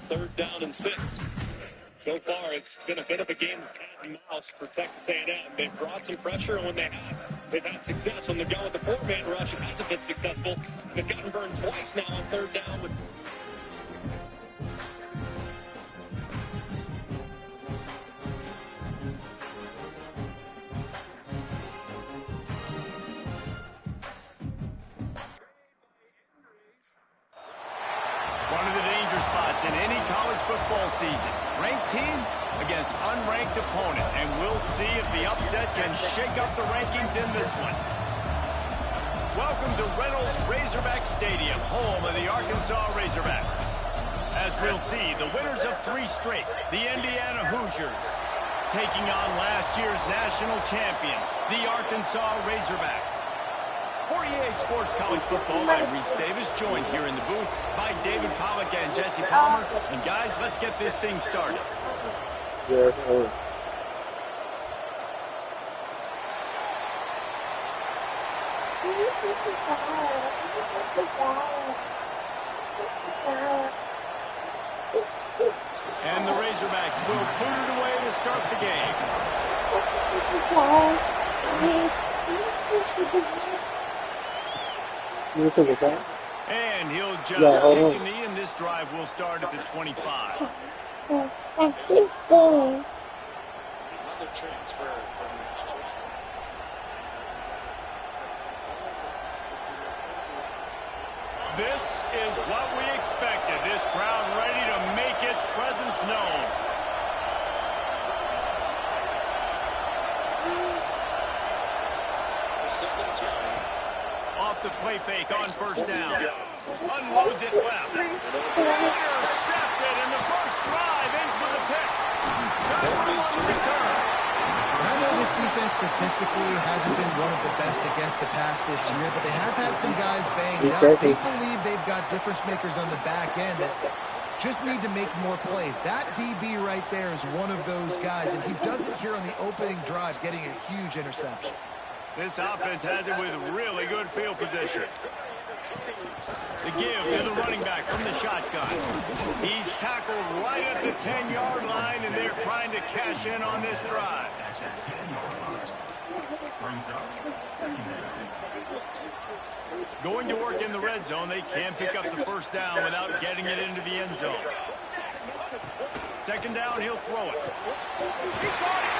3rd down and 6. So far, it's been a bit of a game of cat and mouse for Texas A&M. They've brought some pressure, and when they have, they've had success. When they go with the 4-man rush, it hasn't been successful. They've gotten burned twice now on 3rd down with one of the danger spots in any college football season. Ranked team against unranked opponent. And we'll see if the upset can shake up the rankings in this one. Welcome to Reynolds Razorback Stadium, home of the Arkansas Razorbacks. As we'll see, the winners of 3 straight, the Indiana Hoosiers, taking on last year's national champions, the Arkansas Razorbacks. For EA Sports College Football, I'm Reese Davis, joined here in the booth by David Pollack and Jesse Palmer. And guys, let's get this thing started. And the Razorbacks will put it away to start the game. And he'll just take a knee, and this drive will start at the 25. another transfer from This is what we expected. This crowd ready to make its presence known. Off the play fake on 1st down. Unloads it left. Intercepted, and the first drive ends with a pick. Time for a return. I know this defense statistically hasn't been one of the best against the pass this year, but they have had some guys banged up. They believe they've got difference makers on the back end that just need to make more plays. That DB right there is one of those guys, and he does it here on the opening drive, getting a huge interception. This offense has it with really good field position. The give to the running back from the shotgun. He's tackled right at the 10-yard line, and they're trying to cash in on this drive. Going to work in the red zone, they can't pick up the 1st down without getting it into the end zone. 2nd down, he'll throw it. He caught it,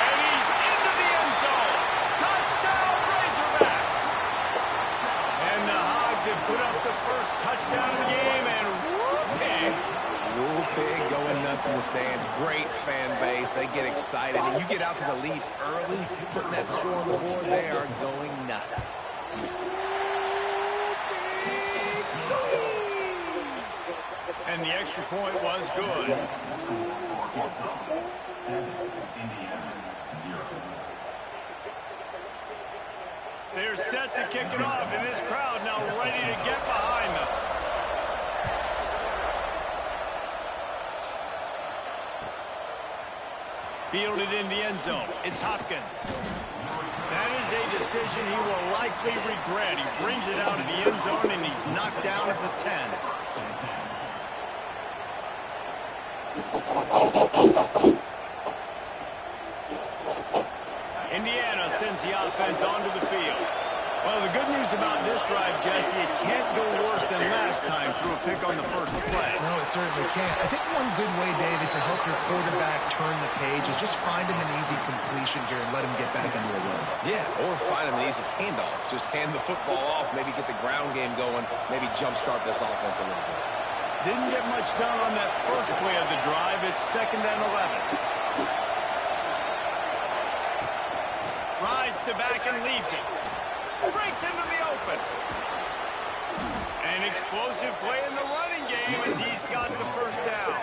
and he's into the end zone. Touchdown, Razorbacks! And the Hogs have put up the first touchdown of the game, and Pig going nuts in the stands. Great fan base. They get excited, and you get out to the lead early, putting that score on the board, they are going nuts. And the extra point was good. They're set to kick it off, and this crowd now ready to get behind them. Fielded in the end zone. It's Hopkins. That is a decision he will likely regret. He brings it out of the end zone, and he's knocked down at the 10. Indiana sends the offense onto the field. Well, the good news about this drive, Jesse, it can't go worse than last time through a pick on the first play. No, it certainly can't. I think one good way, David, to help your quarterback turn the page is just find him an easy completion here and let him get back into a run. Yeah, or find him an easy handoff. Just hand the football off, maybe get the ground game going, maybe jumpstart this offense a little bit. Didn't get much done on that first play of the drive. It's 2nd and 11. Rides to back and leaves it. Breaks into the open. An explosive play in the running game as he's got the 1st down.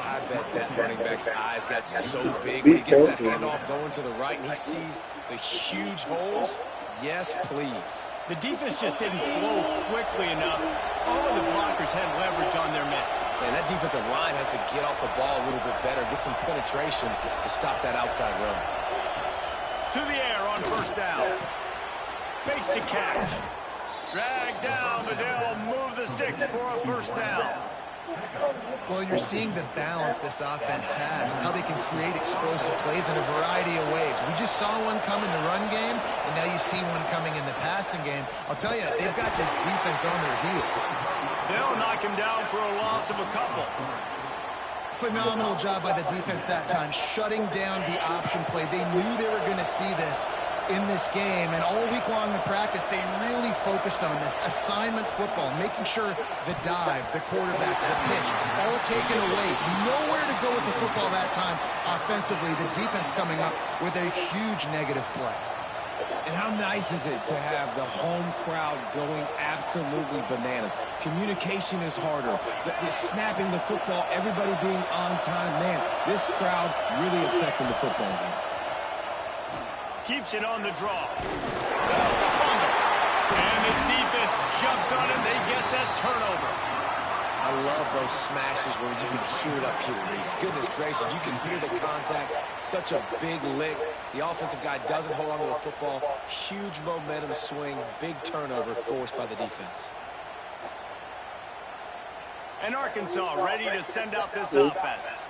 I bet that running back's eyes got so big when he gets that handoff going to the right and he sees the huge holes. Yes, please. The defense just didn't flow quickly enough. All of the blockers had leverage on their men. Man, that defensive line has to get off the ball a little bit better, get some penetration to stop that outside run. To the air on 1st down. Makes the catch. Dragged down, but they'll move the sticks for a 1st down. Well, you're seeing the balance this offense has and how they can create explosive plays in a variety of ways. We just saw one come in the run game, and now you see one coming in the passing game. I'll tell you, they've got this defense on their heels. They'll knock him down for a loss of a couple. Phenomenal job by the defense that time, shutting down the option play. They knew they were going to see this in this game, and all week long in practice, they really focused on this assignment football, making sure the dive, the quarterback, the pitch, all taken away. Nowhere to go with the football that time offensively. The defense coming up with a huge negative play. And how nice is it to have the home crowd going absolutely bananas? Communication is harder. The snapping the football, everybody being on time. Man, this crowd really affecting the football game. Keeps it on the draw. That's a fumble. And the defense jumps on it. They get that turnover. I love those smashes where you can hear it up here, Reese. Goodness gracious, you can hear the contact. Such a big lick. The offensive guy doesn't hold on to the football. Huge momentum swing. Big turnover forced by the defense. And Arkansas ready to send out this offense.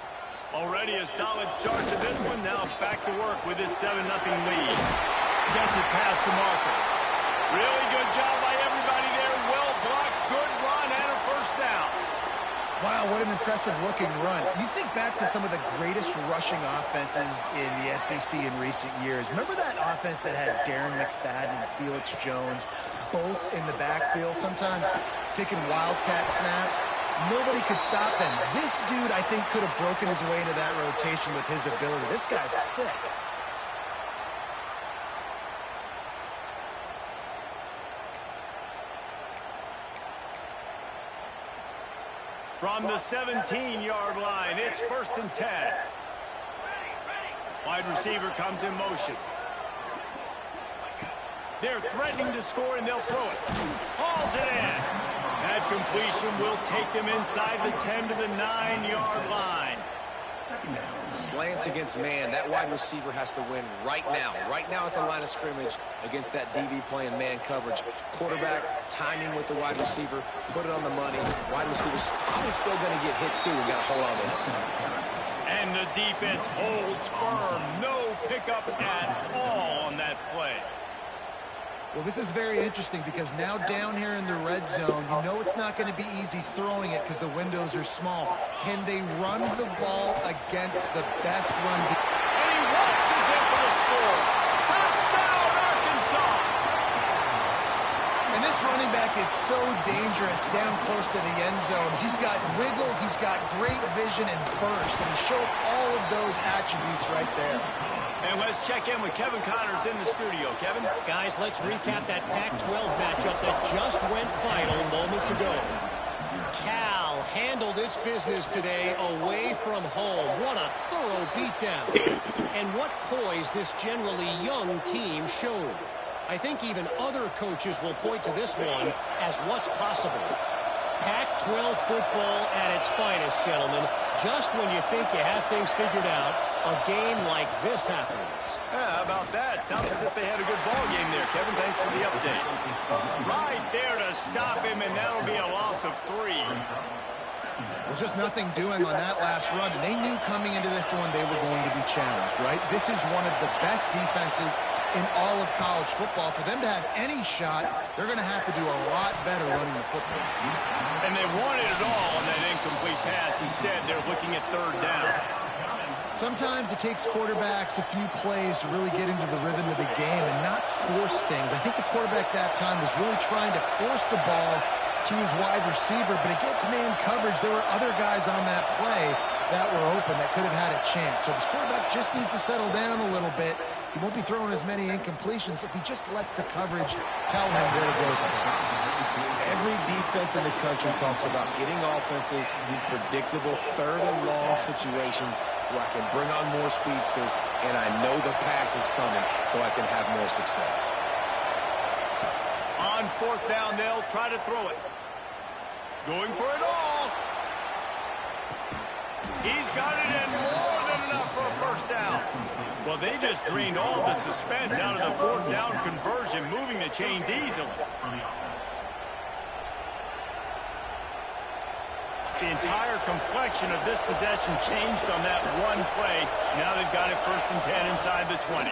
Already a solid start to this one. Now back to work with this 7-0 lead. Gets it past the marker. Really good job by everybody there. Well blocked, good run, and a first down. Wow, what an impressive-looking run. You think back to some of the greatest rushing offenses in the SEC in recent years. Remember that offense that had Darren McFadden and Felix Jones both in the backfield, sometimes taking wildcat snaps? Nobody could stop them. This dude, I think, could have broken his way into that rotation with his ability. This guy's sick. From the 17-yard line, it's 1st and 10. Wide receiver comes in motion. They're threatening to score, and they'll throw it. Hauls it in. That completion will take them inside the 10 to the 9-yard line. Slants against man. That wide receiver has to win right now. Right now at the line of scrimmage against that DB playing man coverage. Quarterback timing with the wide receiver. Put it on the money. Wide receiver's probably still going to get hit too. We got to hold on to it. And the defense holds firm. No pickup at all on that play. Well, this is very interesting because now down here in the red zone, you know it's not going to be easy throwing it because the windows are small. Can they run the ball against the best run? And he watches it for the score. Touchdown, Arkansas! And this running back is so dangerous down close to the end zone. He's got wiggle, he's got great vision and burst, and he showed all of those attributes right there. And let's check in with Kevin Connors in the studio. Kevin? Guys, let's recap that Pac-12 matchup that just went final moments ago. Cal handled its business today away from home. What a thorough beatdown. And what poise this generally young team showed. I think even other coaches will point to this one as what's possible. Pac-12 football at its finest, gentlemen. Just when you think you have things figured out, a game like this happens. Yeah, how about that? Sounds as if they had a good ball game there, Kevin. Thanks for the update. Right there to stop him, and that'll be a loss of 3. Well, just nothing doing on that last run, and they knew coming into this one they were going to be challenged, right? This is one of the best defenses in all of college football. For them to have any shot, they're going to have to do a lot better running the football. And they wanted it all on that incomplete pass. Instead, they're looking at 3rd down. Sometimes it takes quarterbacks a few plays to really get into the rhythm of the game and not force things. I think the quarterback that time was really trying to force the ball to his wide receiver, but against man coverage, there were other guys on that play that were open that could have had a chance. So this quarterback just needs to settle down a little bit. He won't be throwing as many incompletions if he just lets the coverage tell him where to go. Every defense in the country talks about getting offenses in predictable 3rd and long situations where I can bring on more speedsters and I know the pass is coming so I can have more success. On 4th down, they'll try to throw it. Going for it all. He's got it in, more than enough for a first down. Well, they just drained all the suspense out of the 4th down conversion, moving the chains easily. The entire complexion of this possession changed on that one play. Now they've got it 1st and 10 inside the 20.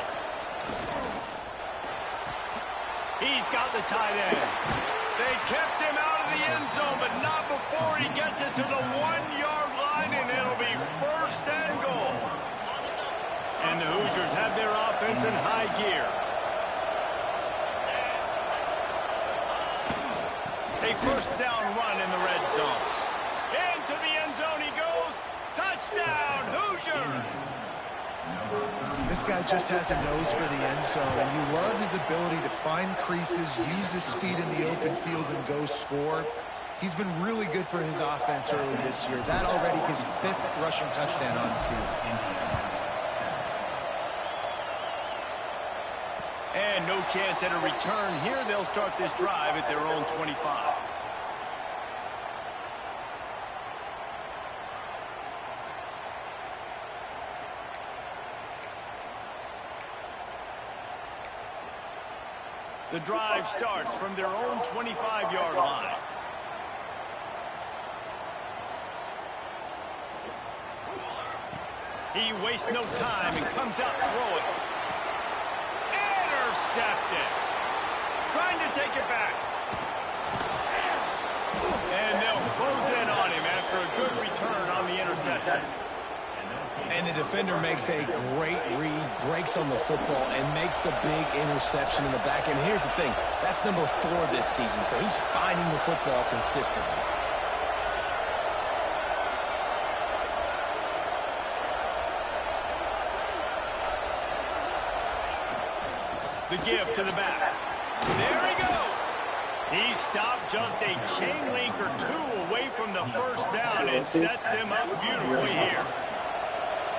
He's got the tight end. They kept him out of the end zone, but not before he gets it to the 1-yard line, and it'll be 1st and goal. And the Hoosiers have their offense in high gear. A 1st down run in the red zone. Into the end zone he goes. Touchdown, Hoosiers! This guy just has a nose for the end zone, and you love his ability to find creases, use his speed in the open field, and go score. He's been really good for his offense early this year. That already his 5th rushing touchdown on the season. And no chance at a return here. They'll start this drive at their own 25. The drive starts from their own 25-yard line. He wastes no time and comes out throwing. Intercepted. Trying to take it back. And they'll close in on him after a good return on the interception. And the defender makes a great read, breaks on the football, and makes the big interception in the back end. Here's the thing, that's number 4 this season, so he's finding the football consistently. The give to the back. There he goes. He stopped just a chain link or 2 away from the 1st down and sets them up beautifully here.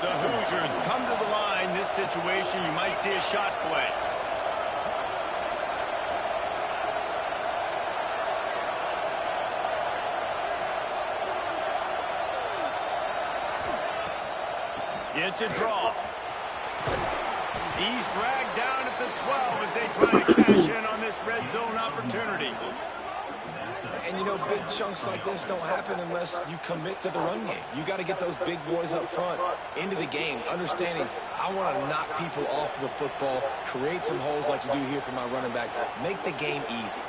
The Hoosiers come to the line. This situation, you might see a shot play. It's a draw. He's dragged down at the 12 as they try to cash in on this red zone opportunity. And, you know, big chunks like this don't happen unless you commit to the run game. You got to get those big boys up front into the game, understanding I want to knock people off the football, create some holes like you do here for my running back, make the game easy.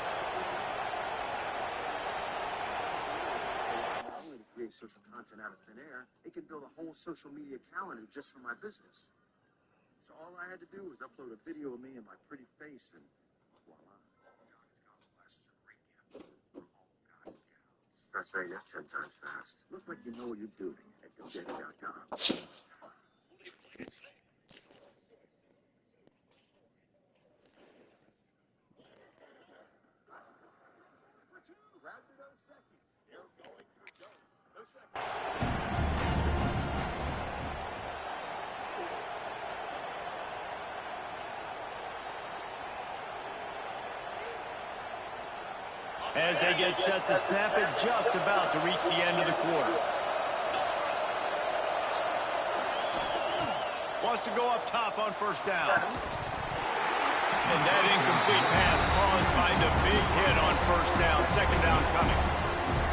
To create social content out of thin air, it can build a whole social media calendar just for my business. So all I had to do was upload a video of me and my pretty face, and voila. Try saying that 10 times fast. Look like you know what you're doing at GoDaddy.com. Round to those seconds. They're going through those seconds. As they get set to snap it, just about to reach the end of the quarter. Wants to go up top on 1st down. And that incomplete pass caused by the big hit on 1st down. 2nd down coming.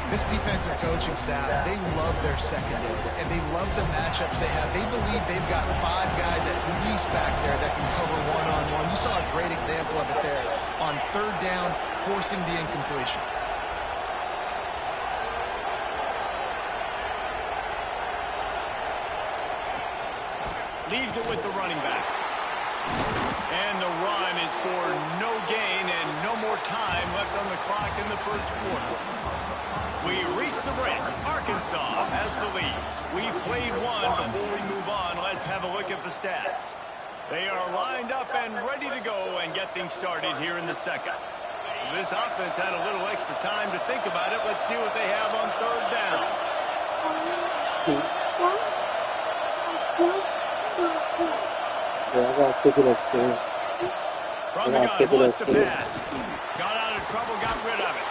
This defensive coaching staff, they love their secondary, and they love the matchups they have. They believe they've got 5 guys at least back there that can cover one-on-one. You saw a great example of it there on 3rd down, forcing the incompletion. Leaves it with the running back. And the run is for no gain and no more time left on the clock in the 1st quarter. We reach the break. Arkansas has the lead. We've played one. Before we move on, let's have a look at the stats. They are lined up and ready to go and get things started here in the 2nd. This offense had a little extra time to think about it. Let's see what they have on 3rd down. Yeah, I gotta take it upstairs. From the gun, wants to pass. Got out of trouble, got rid of it.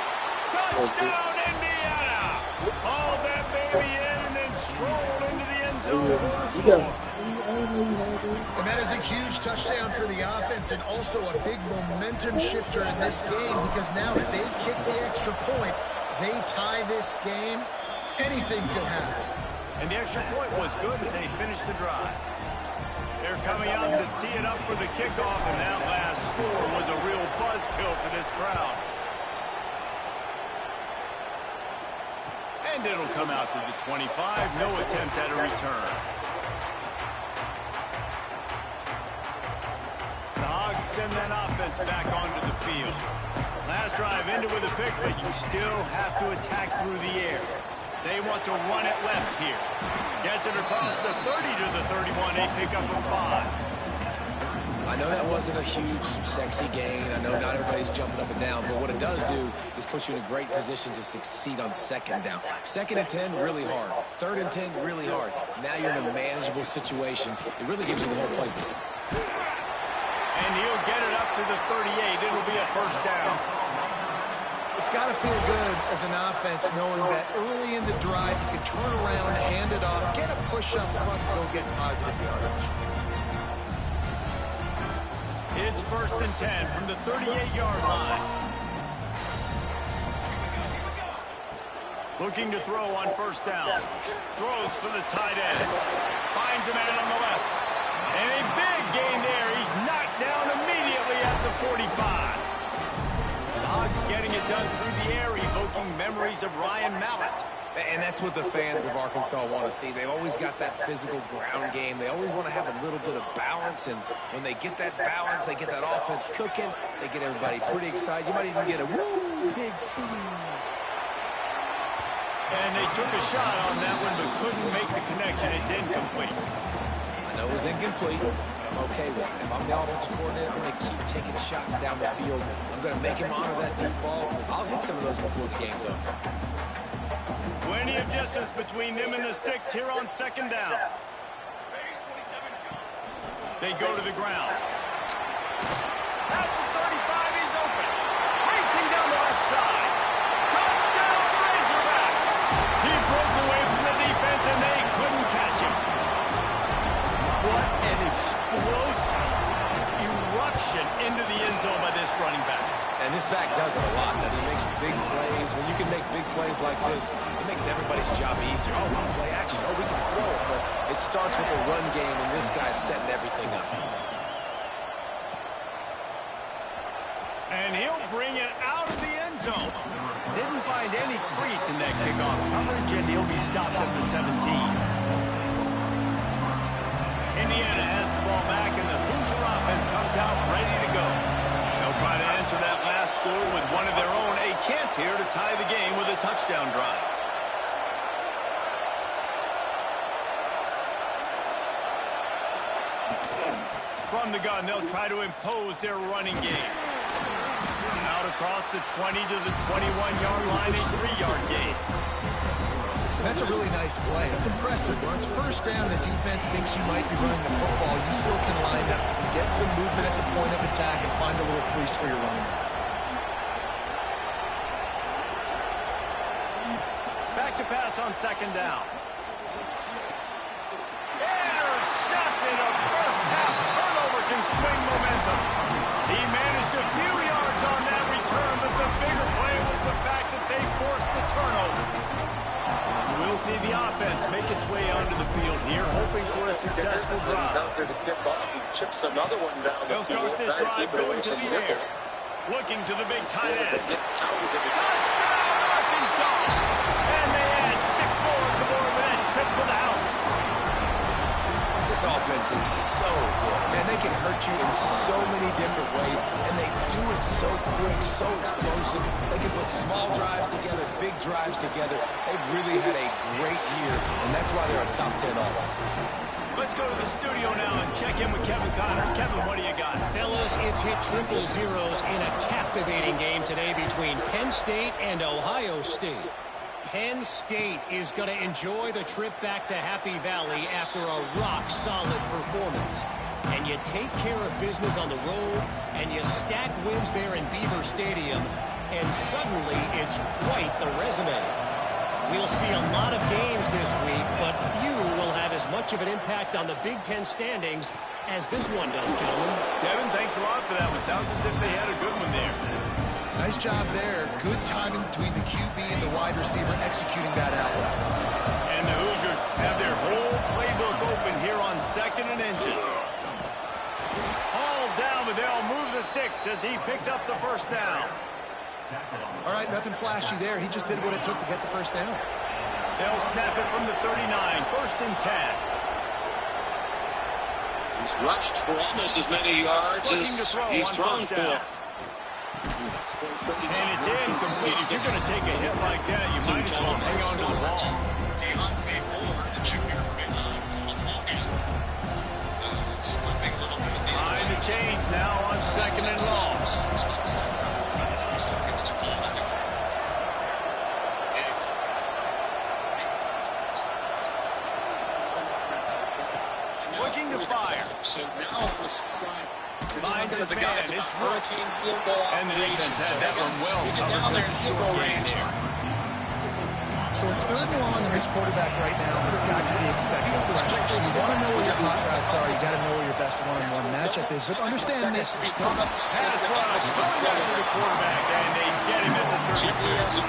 Touchdown, Indiana! Hauled that baby in and then strolled into the end zone for the score. And that is a huge touchdown for the offense and also a big momentum shifter in this game, because now if they kick the extra point, they tie this game. anything could happen. And the extra point was good as they finished the drive. They're coming out to tee it up for the kickoff, and that last score was a real buzzkill for this crowd. And it'll come out to the 25. No attempt at a return. The Hogs send that offense back onto the field. Last drive ended with a pick, but you still have to attack through the air. They want to run it left here. Gets it across the 30 to the 31. They pick up a 5. I know that wasn't a huge, sexy gain. I know not everybody's jumping up and down, but what it does do is put you in a great position to succeed on second down. 2nd and 10, really hard. 3rd and 10, really hard. Now you're in a manageable situation. It really gives you the whole playbook. And he'll get it up to the 38. It'll be a first down. It's got to feel good as an offense knowing that early in the drive you can turn around, hand it off, get a push up front, and go get positive yardage. It's 1st and 10 from the 38-yard line. Looking to throw on first down. Throws for the tight end. Finds a man on the left. And a big gain there. He's knocked down immediately at the 45. The Hogs getting it done through the air, evoking memories of Ryan Mallett. And that's what the fans of Arkansas want to see. They've always got that physical ground game. They always want to have a little bit of balance, and when they get that balance, they get that offense cooking, they get everybody pretty excited. You might even get a woo, pig C. And they took a shot on that one, but couldn't make the connection. It's incomplete. I know it was incomplete, but I'm okay with it. If I'm the offensive coordinator, I'm going to keep taking shots down the field. I'm going to make him honor that deep ball. I'll hit some of those before the game's over. Plenty of distance between them and the sticks here on 2nd down. They go to the ground. At the 35, he's open. Racing down the left side. Touchdown, Razorbacks! He broke away from the defense, and they couldn't catch him. What an explosive eruption into the end zone by this running back. And this back does it a lot. That he makes big plays. When you can make big plays like this, it makes everybody's job easier. Oh, we can play action. Oh, we can throw it. But it starts with the run game, and this guy's setting everything up. And he'll bring it out of the end zone. Didn't find any crease in that kickoff coverage, and he'll be stopped at the 17. Indiana has the ball back, and the Hoosier offense comes out ready to go. They'll try to answer that last score with one of their own. A chance here to tie the game with a touchdown drive. From the gun, they'll try to impose their running game. Out across the 20 to the 21-yard line, a 3-yard gain. That's a really nice play. It's impressive. When it's first down, the defense thinks you might be running the football. You still can line up, get some movement at the point of attack, and find a little crease for your running back. Back to pass on 2nd down. Intercepted. A first-half turnover can swing momentum. He managed a few yards on that return, but the bigger play was the fact that they forced the turnover. We'll see the offense make its way onto the field here, hoping for a successful drive. They'll start this drive going to the air. Looking to the big tight end. Touchdown, Arkansas! And they add 6 more to the board with that trip to the house. This offense is so good. Man, they can hurt you in so many different ways, and they do it so quick, so explosive. They can put small drives together, big drives together. They've really had a great year, and that's why they're a top 10 offense. Let's go to the studio now and check in with Kevin Connors. Kevin, what do you got? Fellas, it's hit triple zeros in a captivating game today between Penn State and Ohio State. Penn State is going to enjoy the trip back to Happy Valley after a rock-solid performance. And you take care of business on the road, and you stack wins there in Beaver Stadium, and suddenly it's quite the resume. We'll see a lot of games this week, but few will have as much of an impact on the Big Ten standings as this one does, gentlemen. Kevin, thanks a lot for that one. Sounds as if they had a good one there. Nice job there. Good timing between the QB and the wide receiver executing that out route. And the Hoosiers have their whole playbook open here on 2nd and inches. All down, but they'll move the sticks as he picks up the first down. All right, nothing flashy there. He just did what it took to get the first down. They'll snap it from the 39, 1st and 10. He's rushed for almost as many yards as he's thrown for. And it's incomplete. If you're going to take a hit like that, you might as well hang on to the ball. Behind the chains now on 2nd and long. Looking to fire. So now on the Finds his man, it's Rooks. And the defense had that one well covered, just a short gain there. So it's 3rd and long, and this quarterback right now has got to be expecting pressure. So you want to know where your hot routes are. You got to know where your best one-on-one matchup is. But understand this. Pass rush coming after the quarterback, and they get him at the 32.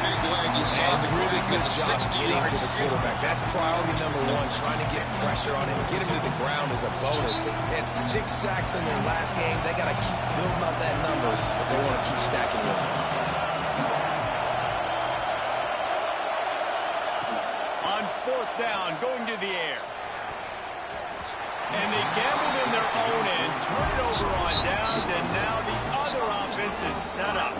And really good job getting to the quarterback. That's priority number 1, trying to get pressure on him. Get him to the ground is a bonus. They had 6 sacks in their last game. They got to keep building up that number if they want to keep stacking wins. On 4th down, going to the air. And they gambled in their own end, turn it over on downs, and now the other offense is set up.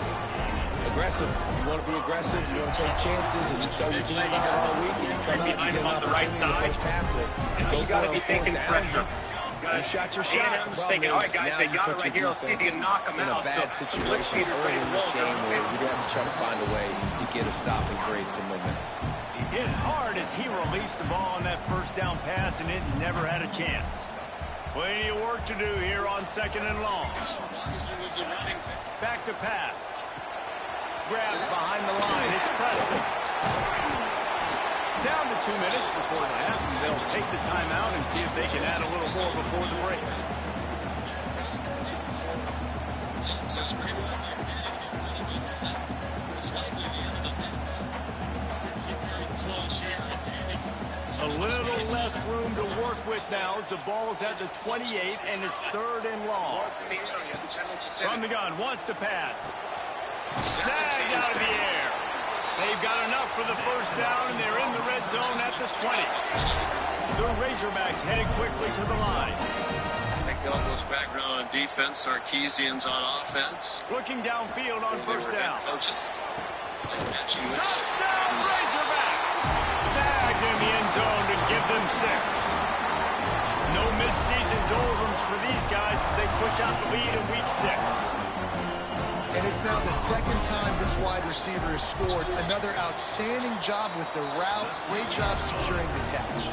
Aggressive. You want to be aggressive, you want to take chances, and you tell your team about it all week, and you come out and get an opportunity in the first half to go for it on 4th down. You shot your shot. The problem all right, guys, is they now got it right here. Let's see if you can knock them in a out. bad situation early in this game where you're going to have to try to find a way to get a stop and create some momentum. Hit hard as he released the ball on that 1st down pass, and it never had a chance. Plenty of work to do here on 2nd and long. Back to pass. Grab behind the line. It's Preston. Down to 2 minutes before the half. They'll take the timeout and see if they can add a little more before the break. A little less room to work with now as the ball's at the 28 and it's 3rd and long. From the gun, wants to pass. Snagged out of the air. They've got enough for the first down, and they're in the red zone at the 20. The Razorbacks headed quickly to the line. Elbows background on defense, Sarkisian's on offense. Looking downfield on 1st down. Coaches. Touchdown Razorbacks! Snagged in the end zone to give them 6. No midseason doldrums for these guys as they push out the lead in week 6. And it's now the 2nd time this wide receiver has scored. Another outstanding job with the route. Great job securing the catch.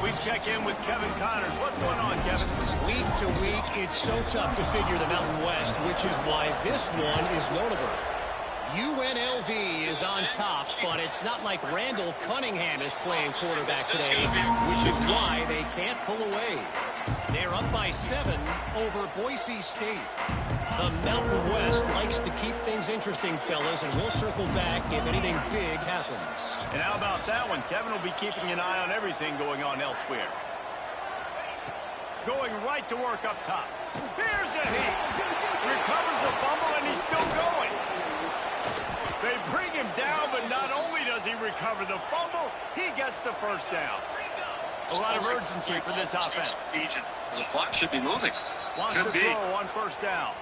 We check in with Kevin Connors. What's going on, Kevin? Week to week, it's so tough to figure the Mountain West, which is why this one is notable. UNLV is on top, but it's not like Randall Cunningham is playing quarterback today, which is why they can't pull away. They're up by 7 over Boise State. The Mountain West likes to keep things interesting, fellas, and we'll circle back if anything big happens. And how about that one? Kevin will be keeping an eye on everything going on elsewhere. Going right to work up top. Here's a heat. Recovers the fumble, and he's still going. They bring him down, but not only does he recover the fumble, he gets the first down. A lot of urgency for this offense. The clock should be moving. Wants to throw on 1st down.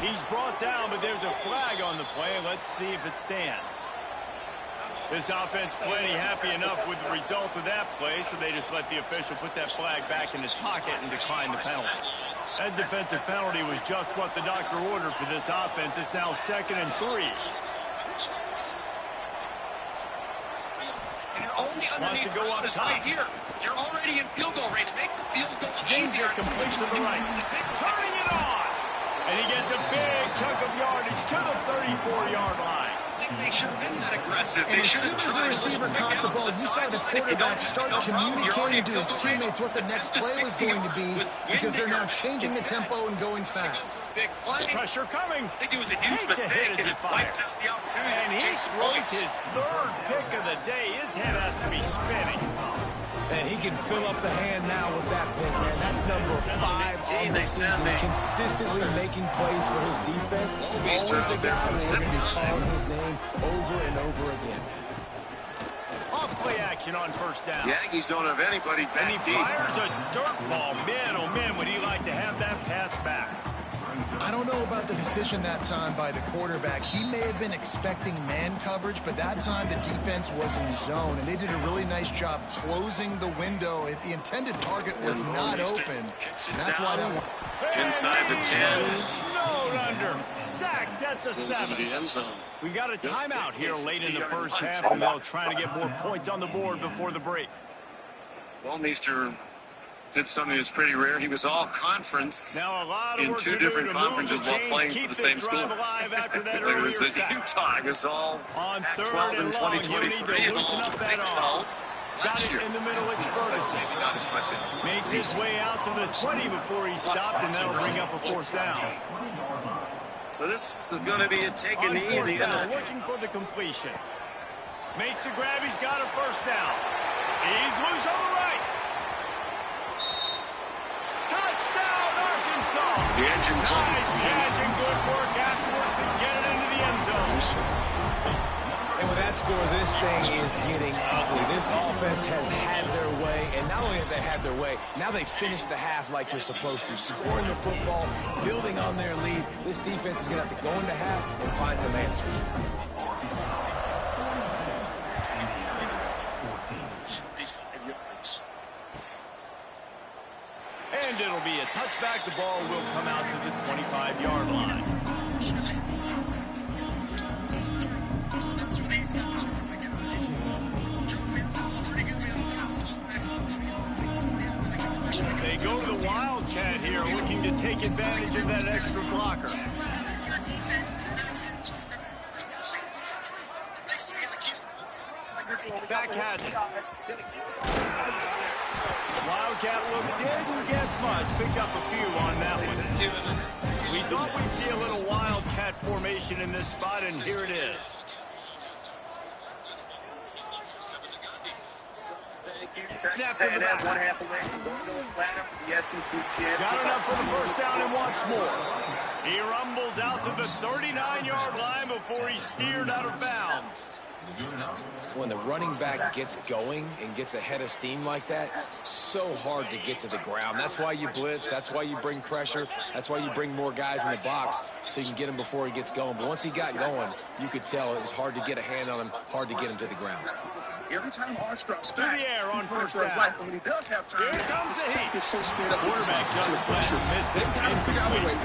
He's brought down, but there's a flag on the play. Let's see if it stands. This offense plenty happy enough with the result of that play, so they just let the official put that flag back in his pocket and decline the penalty. That defensive penalty was just what the doctor ordered for this offense. It's now 2nd and 3. And you're only underneath to go on top. right here. You're already in field goal range. Make the field goal easier. Complete to the right. Turning it on. And he gets a big chunk of yardage to the 34-yard line. think they should have been that aggressive. And as soon as the receiver caught the ball, you saw the quarterback start communicating to his teammates what the next play was going to be, because they're now changing the tempo and going fast. Big play. Pressure coming. I think it was a huge mistake, and it wipes out the opportunity. And he throws his third pick of the day. His head has to be spinning. And he can fill up the hand now with that pick, man. That's number 5 on the season. Consistently making plays for his defense. Always a guy who's going to be calling his name over and over again. Off-play action on first down. Yankees don't have anybody back And he fires a dirt ball. Man, oh man, would he like to have that pass back. I don't know about the decision that time by the quarterback. He may have been expecting man coverage, but that time the defense was in zone, and they did a really nice job closing the window. The intended target was not open. That's why that one. Inside the 10. Snowed under. Sacked at the 7. We got a timeout here late in the first half, and they'll try to get more points on the board before the break. Well, Meester did something that's pretty rare. He was all conference Now a lot of in work 2 to different do to move conferences the while chains, playing keep for the this same school. drive alive after that There earlier was a sack. Utah Gasol On at third 12 and and long, he'll need 2023 to and loosen all up that Big arm. 12 Got last it year. in the middle, it's Ferguson. Maybe not as much in Makes his way out to the 20 before he stopped, and that'll bring up a fourth down. So this is going to be a take a On knee in fourth the down, end. looking for the completion. Makes the grab, he's got a first down. He's loose on the right. Touchdown, Arkansas. The engine Nice comes. catch and good work afterwards to get it into the end zone. And with that score, this thing is getting ugly. This offense has had their way, and not only have they had their way, now they finished the half like you're supposed to. Scoring the football, building on their lead. This defense is going to have to go into half and find some answers. And it'll be a touchback. The ball will come out to the 25-yard line. They go to the Wildcat here, looking to take advantage of that extra blocker. Back has it. Wildcat look didn't get much. Picked up a few on that one. We thought we'd see a little Wildcat formation in this spot, and here it is. Snap to the back. 1/2 away from going to Atlanta for the SEC champ. Got enough for the first down and wants more. He rumbles out to the 39-yard line before he's steered out of bounds. When the running back gets going and gets ahead of steam like that, so hard to get to the ground. That's why you blitz. That's why you bring pressure. That's why you bring more guys in the box so you can get him before he gets going. But once he got going, you could tell it was hard to get a hand on him, hard to get him to the ground. Every time Arch drops To the air on first down. when he does have time, Here comes the heat. is so scared of Quarterback just missed it. Incomplete.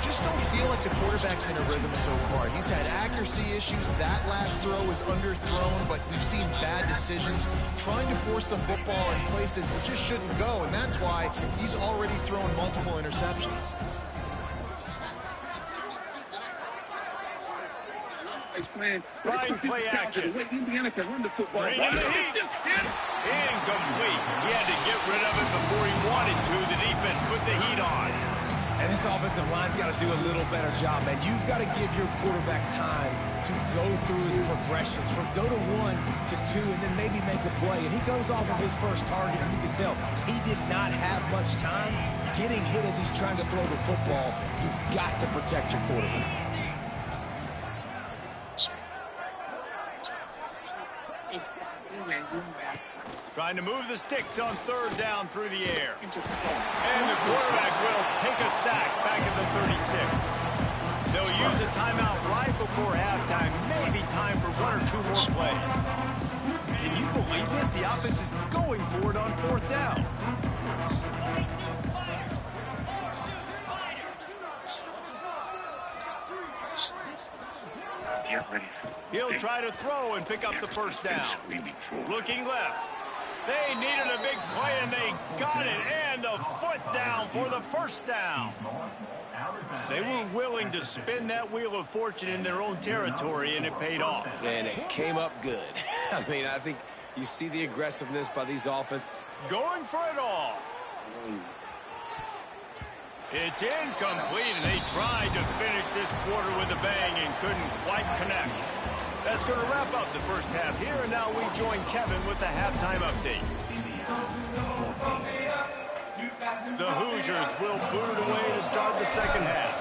Just don't feel like the quarterback's in a rhythm so far. He's had accuracy issues. That last throw was underthrown, but we've seen bad decisions trying to force the football in places it just shouldn't go, and that's why he's already thrown multiple interceptions. Fine play action. Indiana can run the football. Bring in the heat. Incomplete. He had to get rid of it before he wanted to. The defense put the heat on. And this offensive line's got to do a little better job, man. You've got to give your quarterback time to go through his progressions, from go to 1 to 2, and then maybe make a play. And he goes off of his first target, and you can tell he did not have much time getting hit as he's trying to throw the football. You've got to protect your quarterback. Trying to move the sticks on third down through the air. And the quarterback will take a sack back at the 36. They'll use a timeout right before halftime. Maybe time for 1 or 2 more plays. Can you believe this? The offense is going for it on fourth down. Get ready for He'll try to throw and pick up the first down. Looking left. They needed a big play, and they got it. And the foot down for the first down. They were willing to spin that wheel of fortune in their own territory, and it paid off. And it came up good. I mean, I think you see the aggressiveness by these offense. Going for it all. It's incomplete, and they tried to finish this quarter with a bang and couldn't quite connect. That's going to wrap up the first half here, and now we join Kevin with the halftime update. The Hoosiers will boot it away to start the second half.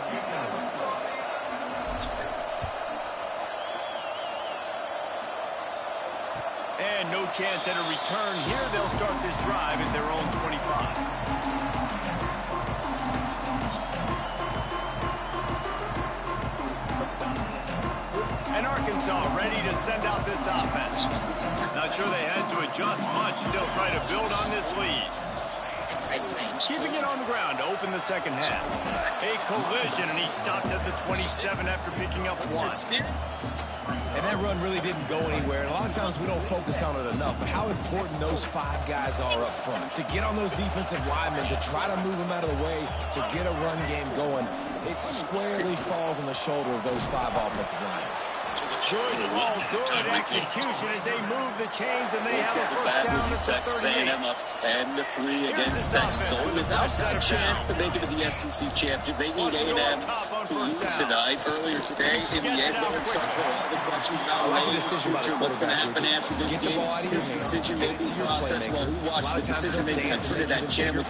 And no chance at a return here. They'll start this drive at their own 25. And Arkansas ready to send out this offense. Not sure they had to adjust much. They'll try to build on this lead. Keeping it on the ground to open the second half. A collision, and he stopped at the 27 after picking up one. And that run really didn't go anywhere. And a lot of times we don't focus on it enough, but how important those 5 guys are up front. To get on those defensive linemen, to try to move them out of the way, to get a run game going, it squarely falls on the shoulder of those 5 offensive linemen. Good ball, good execution as they move the chains, and they have a first down at the 38. Texas A&M up 10-3 against Texas. Ole Miss outside chance to make it to the SEC championship. They need A&M to lose tonight. Earlier today, in the end, they started all the questions about Lay's future. What's going to happen after this game? His decision-making process. Well, who watched the decision-making at Trinidad Chambers?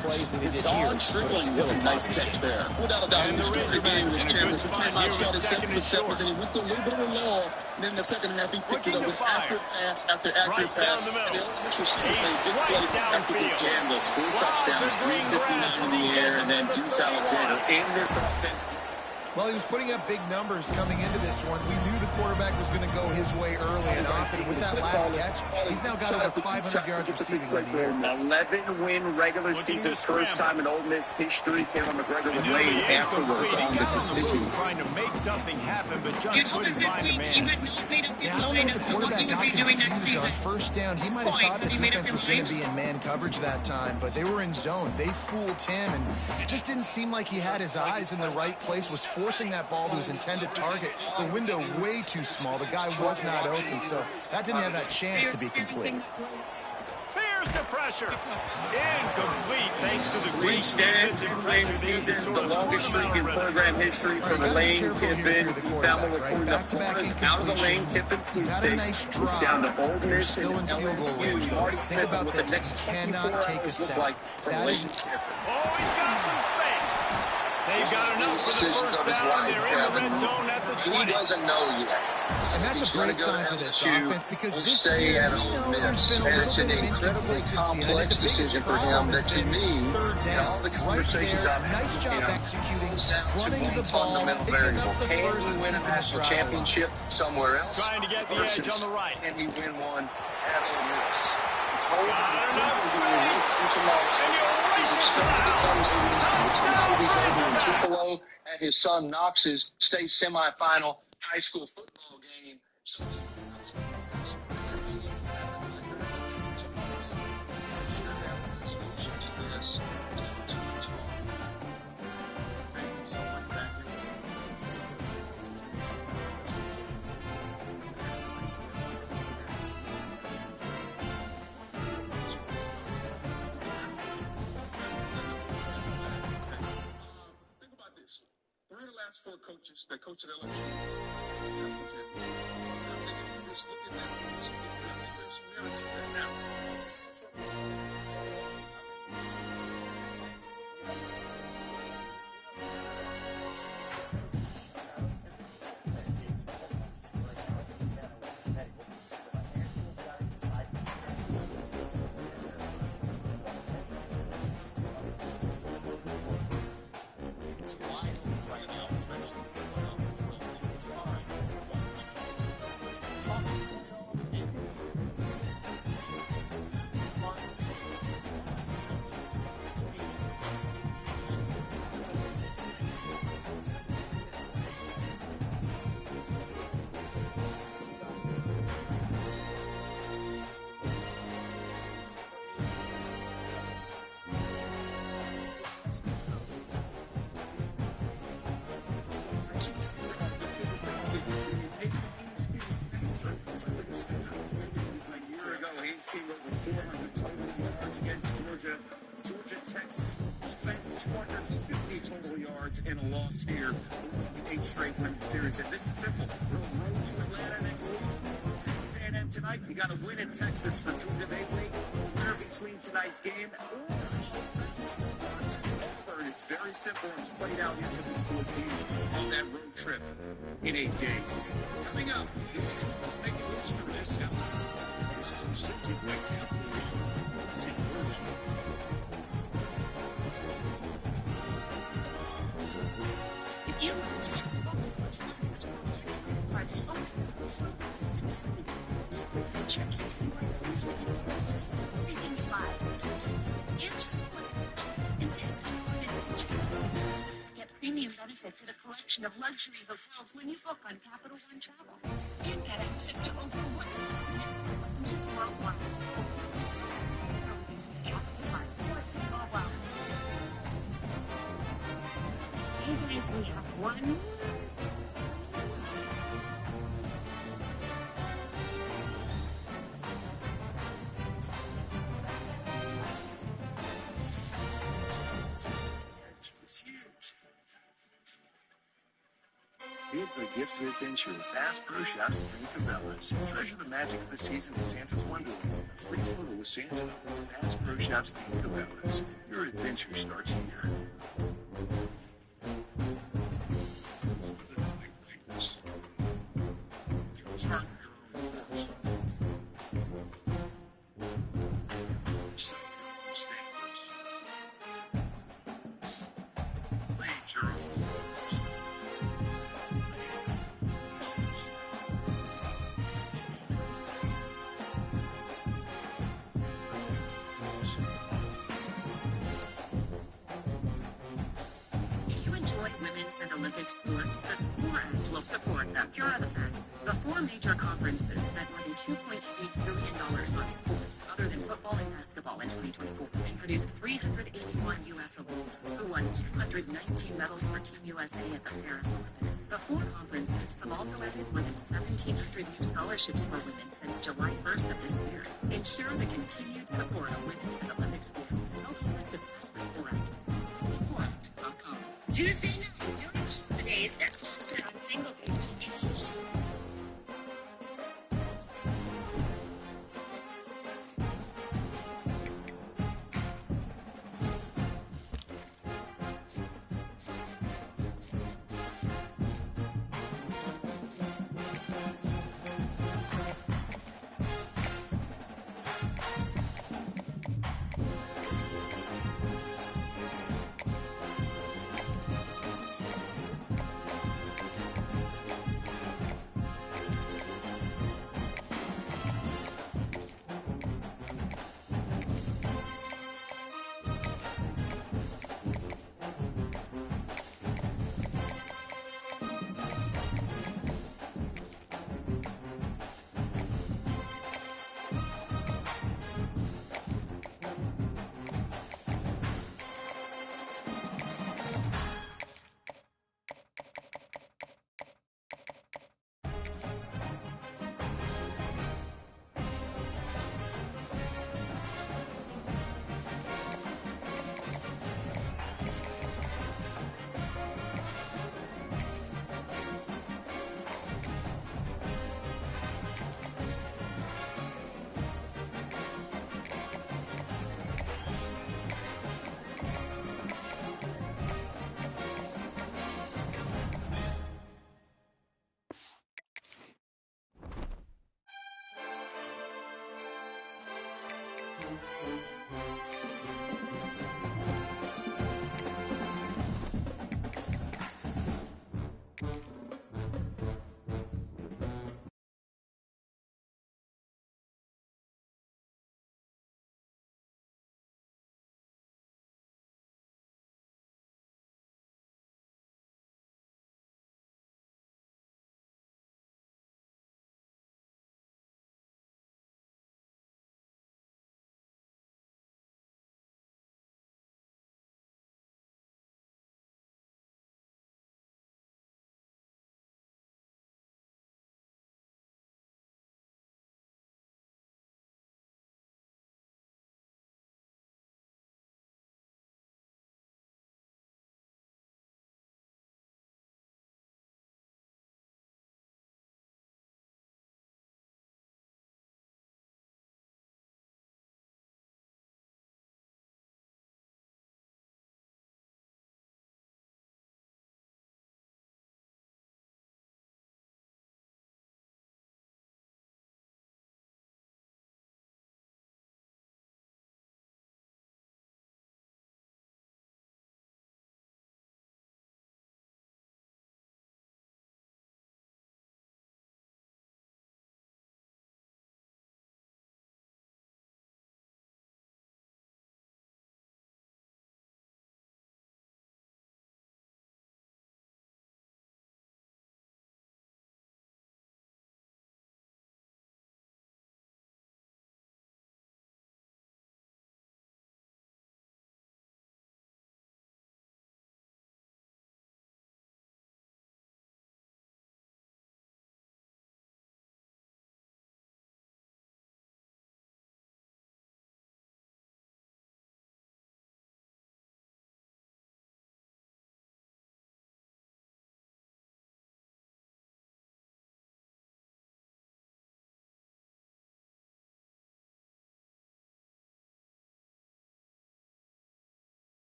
Saw Strickland with a nice catch there. Without a doubt, he started the game with Chambers. He came out, started 7 for 7, then he went through a little bit of a lull. And then in the second half, he picked it up with accurate pass after accurate pass. And the elementary receiver played big play after big jam. Those 4 touchdowns, 359 in the air, and then Deuce Alexander in this offense. Well, he was putting up big numbers coming into this one. We knew the quarterback was going to go his way early and often. With that last catch, he's now got over 500 yards receiving on the year. 11-win regular season, first time in Ole Miss history. Cameron McGregor weighed afterwards on the decisions. Trying to make something happen, but just you told us this week you had not made up your mind as to what you would be doing next season. On first down, he might have thought the defense was going to be in man coverage that time, but they were in zone. They fooled him, and it just didn't seem like he had his eyes in the right place, was forcing that ball to his intended target. The window way too small. The guy was not open, so that didn't have that chance to be complete. Here's the pressure. Incomplete thanks to the great stand to claim seasons, the longest streak in program history for Lane Kiffin. Falmouth recorded the Florida's out of the lane Kiffin sweepstakes. It's down to Ole Miss and LSU. Marty Smith what the next 24 hours look like from Lane Kiffin. Oh, he's got some space. They've got enough for the first down. They're in the red zone at the 20. He doesn't know yet. And that's a great sign for this offense because will this stay year, at Ole Miss. And it's an incredibly complex decision for him that, to me, in all the conversations I've had with him, comes down to one fundamental variable. Can he win a national championship somewhere else? Trying to get the edge on the right. Can he win one at Ole Miss? Told the season he will win tomorrow. He's expected to come over tonight. Tonight he's over in Tupelo at his son Knox's state semifinal high school football game. So think about this. 3 of the last 4 coaches that coached at LSU national championship. I'm thinking, just look at that. I think there's some merit to that now. Saints came over 400 total yards against Georgia. Georgia Tech's offense, 250 total yards and a loss here. To 8 straight winning series. And this is simple. We'll road to Atlanta next week. Texas A&M tonight. You got to win in Texas for Georgia. They wait. Winner between tonight's game versus Auburn. It's very simple. It's played out here for these 4 teams on that road trip in 8 days. Coming up, let's make a list of this. This is presented by Capital One. Tim Burton. If you want to check this everything you buy. And takes get premium benefits at a collection of luxury hotels when you book on Capital One Travel. And get access to over 1,000 just worldwide. What's it all about? Hey guys, we have one. Give the gift of adventure at Bass Pro Shops in Cabela's. Treasure the magic of the season at Santa's Wonderland. A free photo with Santa. Bass Pro Shops in Cabela's. Your adventure starts here. And Olympic sports, the SPORT Act will support them. Here are the facts. The 4 major conferences spent more than $2.3 billion on sports other than football and basketball in 2024 and produced 381 U.S. Olympians who won 219 medals for Team USA at the Paris Olympics. The 4 conferences have also added more than 1,700 new scholarships for women since July 1st of this year. Ensure the continued support of women's and Olympic sports. Tell Congress to pass the SPORT Act. PassTheSPORT.com. Tuesday night, don't today's next one set on single issues.